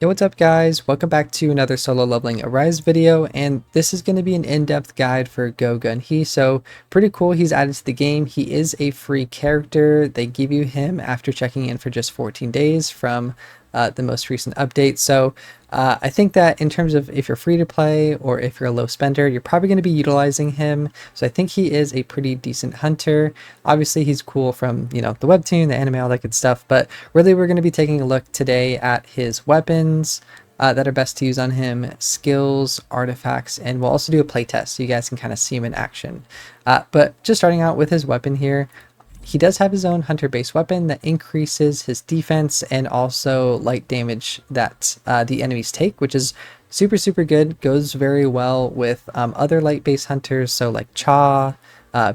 Yo, what's up guys? Welcome back to another solo leveling Arise video, and this is going to be an in-depth guide for GUNHEE. So pretty cool, he's added to the game. He is a free character. They give you him after checking in for just 14 days from the most recent update. So I think that in terms of if you're free to play or if you're a low spender, you're probably going to be utilizing him. So I think he is a pretty decent hunter. Obviously he's cool from, the webtoon, the anime, all that good stuff, but really we're going to be taking a look today at his weapons that are best to use on him, skills, artifacts, and we'll also do a playtest so you guys can kind of see him in action. But just starting out with his weapon here, he does have his own hunter based weapon that increases his defense and also light damage that the enemies take, which is super good. Goes very well with other light based hunters, so like Cha,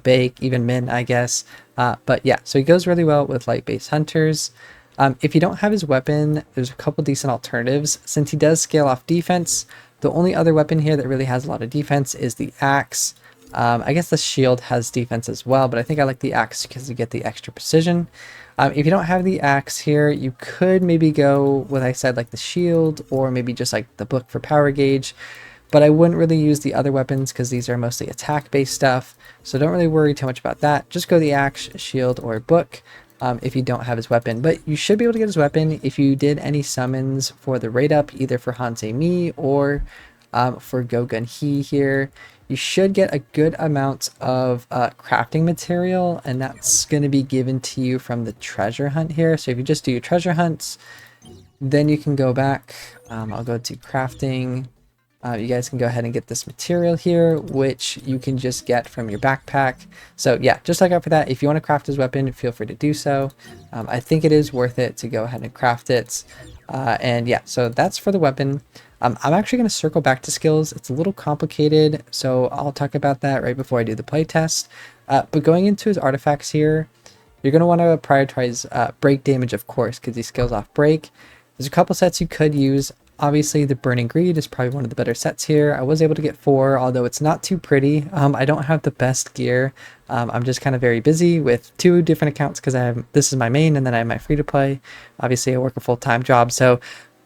Bake, even Min, I guess. But yeah, so he goes really well with light based hunters. If you don't have his weapon, there's a couple decent alternatives. Since he does scale off defense, the only other weapon here that really has a lot of defense is the axe. I guess the shield has defense as well, but I think I like the axe because you get the extra precision. If you don't have the axe here, you could maybe go with, I said, like the shield, or maybe just like the book for power gauge. But I wouldn't really use the other weapons because these are mostly attack based stuff. So don't really worry too much about that. Just go the axe, shield, or book if you don't have his weapon. But you should be able to get his weapon if you did any summons for the raid up, either for Hansei Mi or for GUNHEE here. You should get a good amount of crafting material, and that's going to be given to you from the treasure hunt here. So if you just do your treasure hunts, then you can go back. I'll go to crafting. You guys can go ahead and get this material here, which you can just get from your backpack. So yeah, just look out for that. If you want to craft his weapon, feel free to do so. I think it is worth it to go ahead and craft it. And yeah, so that's for the weapon. I'm actually going to circle back to skills. It's a little complicated, so I'll talk about that right before I do the playtest. But going into his artifacts here, you're going to want to prioritize break damage, of course, because he scales off break. There's a couple sets you could use. Obviously, the Burning Greed is probably one of the better sets here. I was able to get 4, although it's not too pretty. I don't have the best gear. I'm just kind of very busy with 2 different accounts because this is my main and then I have my free to play. Obviously, I work a full-time job, so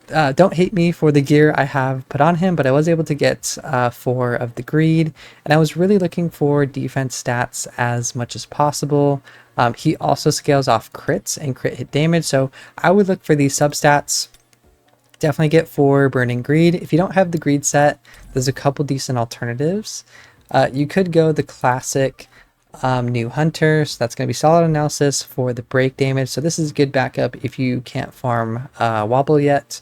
don't hate me for the gear I have put on him, but I was able to get 4 of the greed, and I was really looking for defense stats as much as possible. He also scales off crits and crit hit damage, so I would look for these substats. Definitely get 4 Burning Greed. If you don't have the greed set, there's a couple decent alternatives. You could go the classic new hunter, so that's going to be solid analysis for the break damage. So this is good backup if you can't farm wobble yet.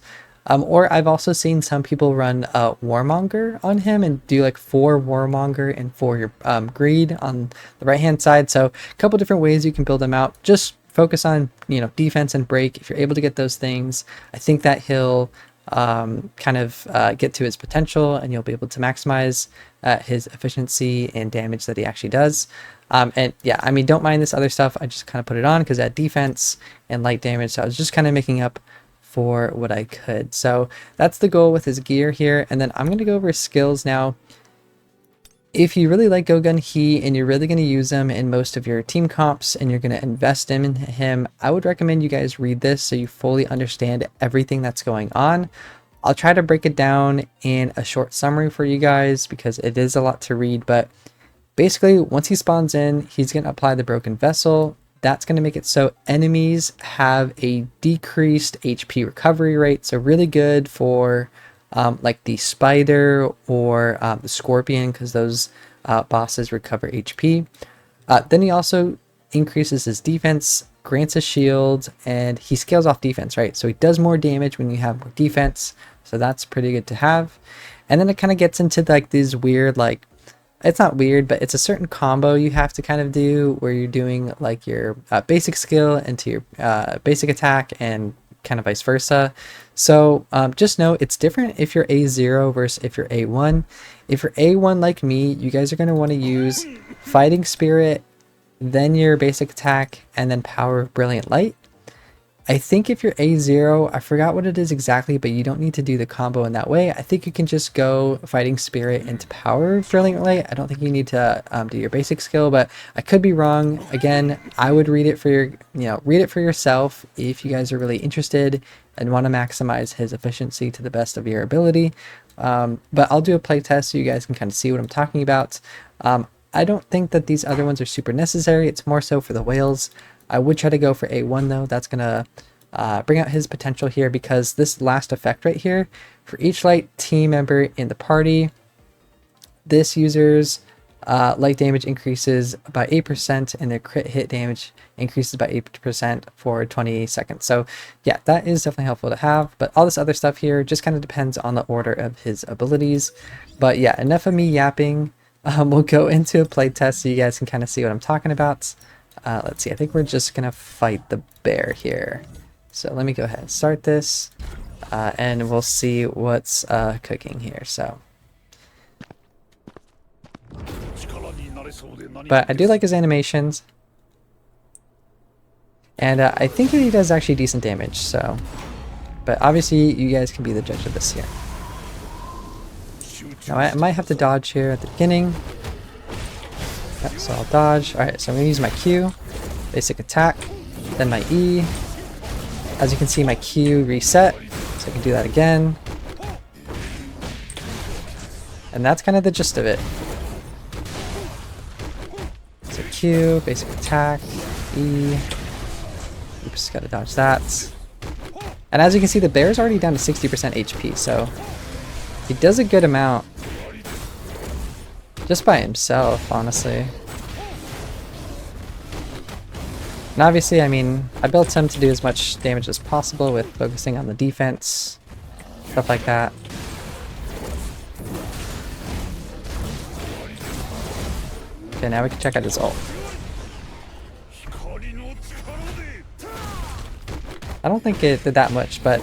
Or I've also seen some people run warmonger on him and do like 4 warmonger and 4 your greed on the right hand side. So a couple different ways you can build him out. Just focus on defense and break. If you're able to get those things, I think that he'll kind of get to his potential, and you'll be able to maximize his efficiency and damage that he actually does. And yeah, I mean, don't mind this other stuff. I just kind of put it on because I had defense and light damage, so I was just kind of making up for what I could. So that's the goal with his gear here. And then I'm going to go over his skills now. If you really like GUNHEE and you're really going to use him in most of your team comps and you're going to invest in him, I would recommend you guys read this so you fully understand everything that's going on. I'll try to break it down in a short summary for you guys because it is a lot to read, but basically once he spawns in, he's going to apply the broken vessel. That's going to make it so enemies have a decreased HP recovery rate, so really good for like the spider or the scorpion, because those bosses recover HP. Then he also increases his defense, grants a shield, and he scales off defense, right? So he does more damage when you have more defense, so that's pretty good to have. And then it kind of gets into like these weird, like, it's not weird, but it's a certain combo you have to kind of do where you're doing like your basic skill into your basic attack and kind of vice versa. So just know it's different if you're A0 versus if you're A1. If you're A1 like me, you guys are going to want to use Fighting Spirit, then your basic attack, and then Power of Brilliant Light. I think if you're A0, I forgot what it is exactly, but you don't need to do the combo in that way. I think you can just go Fighting Spirit into Power of Brilliant Light. I don't think you need to do your basic skill, but I could be wrong. Again, I would read it for your, read it for yourself if you guys are really interested and want to maximize his efficiency to the best of your ability. But I'll do a playtest so you guys can kind of see what I'm talking about. I don't think that these other ones are super necessary. It's more so for the whales. I would try to go for A1 though. That's going to bring out his potential here, because this last effect right here, for each light team member in the party, this user's light damage increases by 8% and their crit hit damage increases by 8% for 20 seconds. So yeah, that is definitely helpful to have, but all this other stuff here just kind of depends on the order of his abilities. But yeah, enough of me yapping. We'll go into a playtest so you guys can kind of see what I'm talking about. Let's see, I think we're just gonna fight the bear here. So let me go ahead and start this, and we'll see what's cooking here. So, but I do like his animations, and I think he does actually decent damage. So, but obviously you guys can be the judge of this here. Now I might have to dodge here at the beginning. Yep, so I'll dodge. Alright, so I'm gonna use my Q, basic attack, then my E. As you can see, my Q reset, so I can do that again. And that's kind of the gist of it. So Q, basic attack, E. Oops, gotta dodge that. And as you can see, the bear's already down to 60% HP, so he does a good amount just by himself, honestly. And obviously, I mean, I built him to do as much damage as possible with focusing on the defense, stuff like that. Okay, now we can check out his ult. I don't think it did that much, but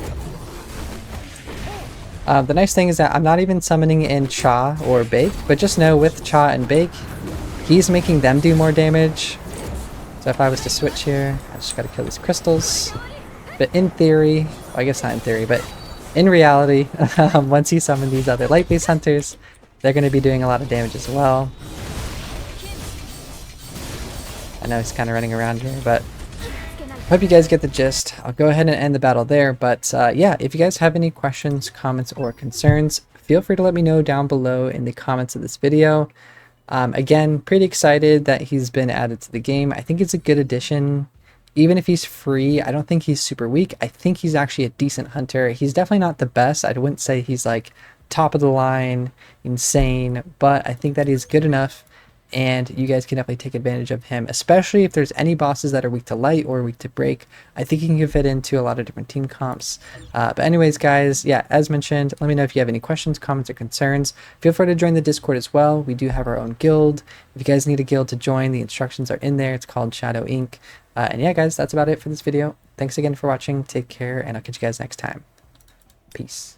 the nice thing is that I'm not even summoning in Cha or Bake, but just know with Cha and Bake, he's making them do more damage. So if I was to switch here, I just gotta kill these crystals. But in theory, well, I guess not in theory, but in reality, once you summon these other light-based hunters, they're gonna be doing a lot of damage as well. I know he's kind of running around here, but hope you guys get the gist. I'll go ahead and end the battle there, but yeah, if you guys have any questions, comments, or concerns, feel free to let me know down below in the comments of this video. Again, pretty excited that he's been added to the game. I think it's a good addition. Even if he's free, I don't think he's super weak. I think he's actually a decent hunter. He's definitely not the best. I wouldn't say he's like top of the line, insane, but I think that he's good enough. And you guys can definitely take advantage of him, especially if there's any bosses that are weak to light or weak to break. I think he can fit into a lot of different team comps. But anyways, guys, yeah, as mentioned, let me know if you have any questions, comments, or concerns. Feel free to join the Discord as well. We do have our own guild. If you guys need a guild to join, the instructions are in there. It's called Shadow Inc. And yeah, guys, that's about it for this video. Thanks again for watching. Take care, and I'll catch you guys next time. Peace.